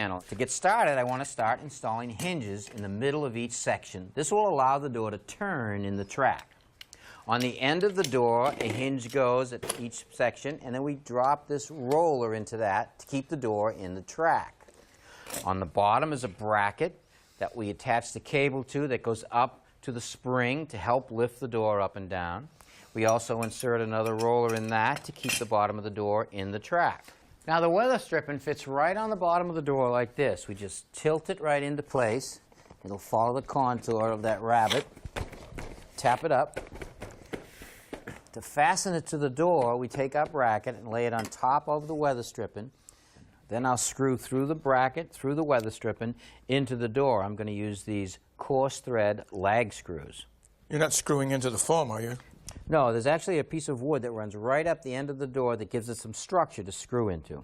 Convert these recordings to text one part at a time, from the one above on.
panel. To get started, I want to start installing hinges in the middle of each section. This will allow the door to turn in the track. On the end of the door, a hinge goes at each section, and then we drop this roller into that to keep the door in the track. On the bottom is a bracket that we attach the cable to that goes up to the spring to help lift the door up and down. We also insert another roller in that to keep the bottom of the door in the track. Now the weather stripping fits right on the bottom of the door like this. We just tilt it right into place. It'll follow the contour of that rabbet. Tap it up. To fasten it to the door, we take our bracket and lay it on top of the weather stripping. Then I'll screw through the bracket, through the weather stripping, into the door. I'm going to use these coarse thread lag screws. You're not screwing into the foam, are you? No, there's actually a piece of wood that runs right up the end of the door that gives it some structure to screw into.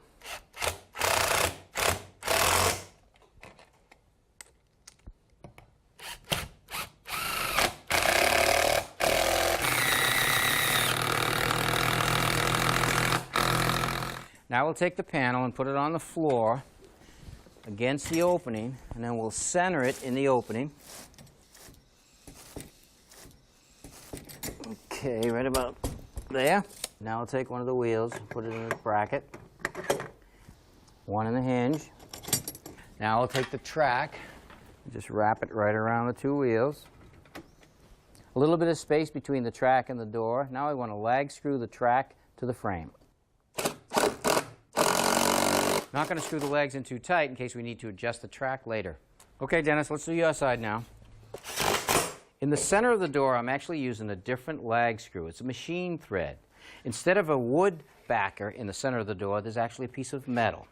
Now we'll take the panel and put it on the floor against the opening, and then we'll center it in the opening. Okay, right about there. Now I'll take one of the wheels and put it in the bracket. One in the hinge. Now I'll take the track and just wrap it right around the two wheels. A little bit of space between the track and the door. Now I want to lag screw the track to the frame. Not going to screw the legs in too tight in case we need to adjust the track later. Okay, Dennis, let's do your side now. In the center of the door, I'm actually using a different lag screw. It's a machine thread. Instead of a wood backer in the center of the door, there's actually a piece of metal.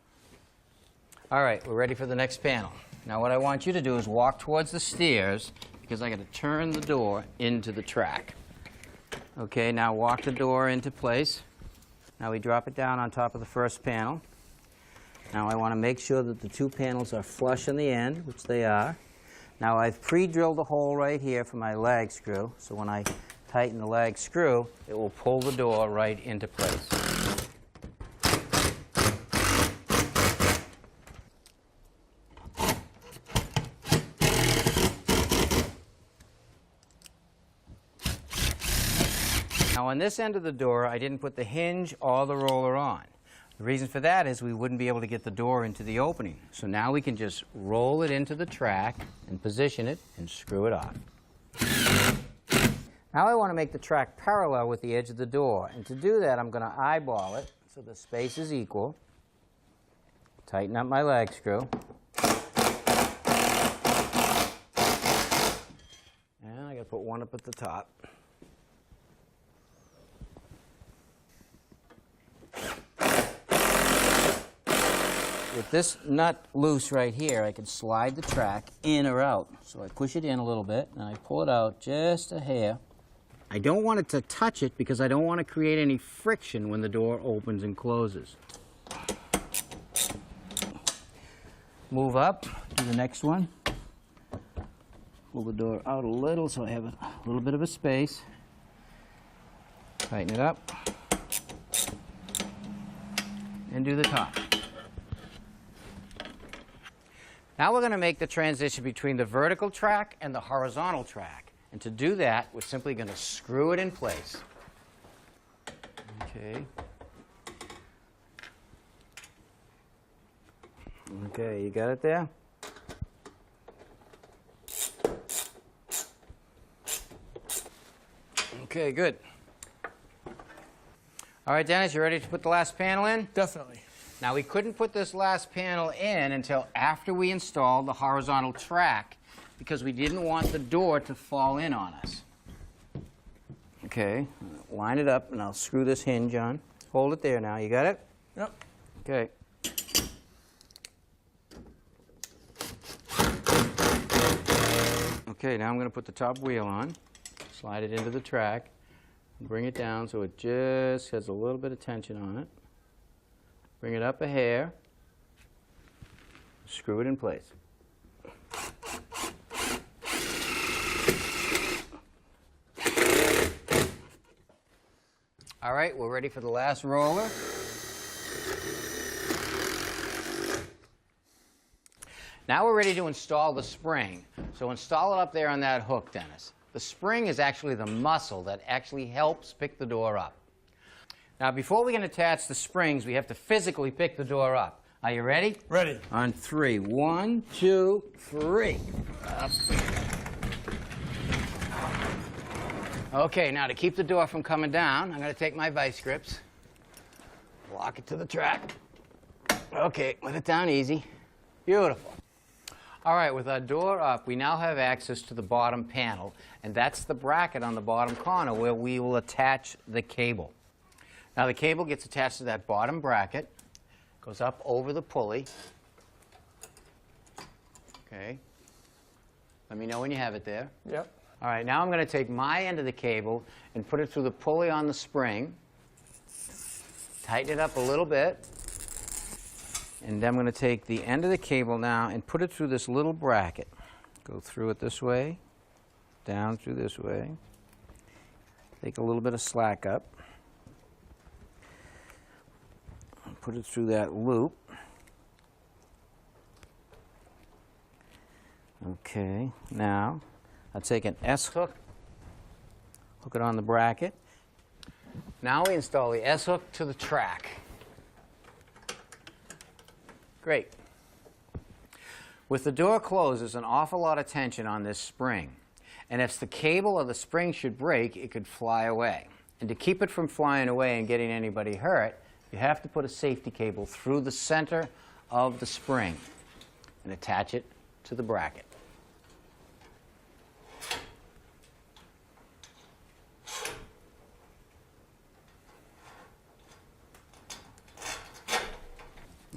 All right, we're ready for the next panel. Now what I want you to do is walk towards the stairs because I got to turn the door into the track. Okay, now walk the door into place. Now we drop it down on top of the first panel. Now I want to make sure that the two panels are flush on the end, which they are. Now I've pre-drilled a hole right here for my lag screw, so when I tighten the lag screw, it will pull the door right into place. Now on this end of the door, I didn't put the hinge or the roller on. The reason for that is we wouldn't be able to get the door into the opening. So now we can just roll it into the track and position it and screw it off. Now I want to make the track parallel with the edge of the door. And to do that, I'm going to eyeball it so the space is equal. Tighten up my lag screw. And I got to put one up at the top. With this nut loose right here, I can slide the track in or out. So I push it in a little bit, and I pull it out just a hair. I don't want it to touch it because I don't want to create any friction when the door opens and closes. Move up to the next one. Pull the door out a little so I have a little bit of a space. Tighten it up. And do the top. Now we're going to make the transition between the vertical track and the horizontal track. And to do that, we're simply going to screw it in place. Okay. Okay, you got it there? Okay, good. All right, Dennis, you ready to put the last panel in? Definitely. Now, we couldn't put this last panel in until after we installed the horizontal track because we didn't want the door to fall in on us. Okay, line it up, and I'll screw this hinge on. Hold it there now. You got it? Yep. Okay. Okay, now I'm going to put the top wheel on, slide it into the track, and bring it down so it just has a little bit of tension on it. Bring it up a hair, screw it in place. All right, we're ready for the last roller. Now we're ready to install the spring. So install it up there on that hook, Dennis. The spring is actually the muscle that actually helps pick the door up. Now before we can attach the springs, we have to physically pick the door up. Are you ready? Ready. On 3. 1, 2, 3. Up. Okay, now to keep the door from coming down, I'm going to take my vice grips, lock it to the track. Okay, let it down easy. Beautiful. All right, with our door up, we now have access to the bottom panel, and that's the bracket on the bottom corner where we will attach the cable. Now the cable gets attached to that bottom bracket, goes up over the pulley. Okay. Let me know when you have it there. Yep. All right, now I'm going to take my end of the cable and put it through the pulley on the spring, tighten it up a little bit, and then I'm going to take the end of the cable now and put it through this little bracket. Go through it this way, down through this way, take a little bit of slack up, and put it through that loop. Okay, now I'll take an S-hook, hook it on the bracket. Now we install the S-hook to the track. Great. With the door closed, there's an awful lot of tension on this spring. And if the cable or the spring should break, it could fly away. And to keep it from flying away and getting anybody hurt, you have to put a safety cable through the center of the spring and attach it to the bracket.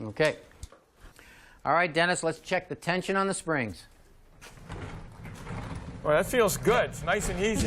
Okay. All right, Dennis, let's check the tension on the springs. Well, that feels good. It's nice and easy.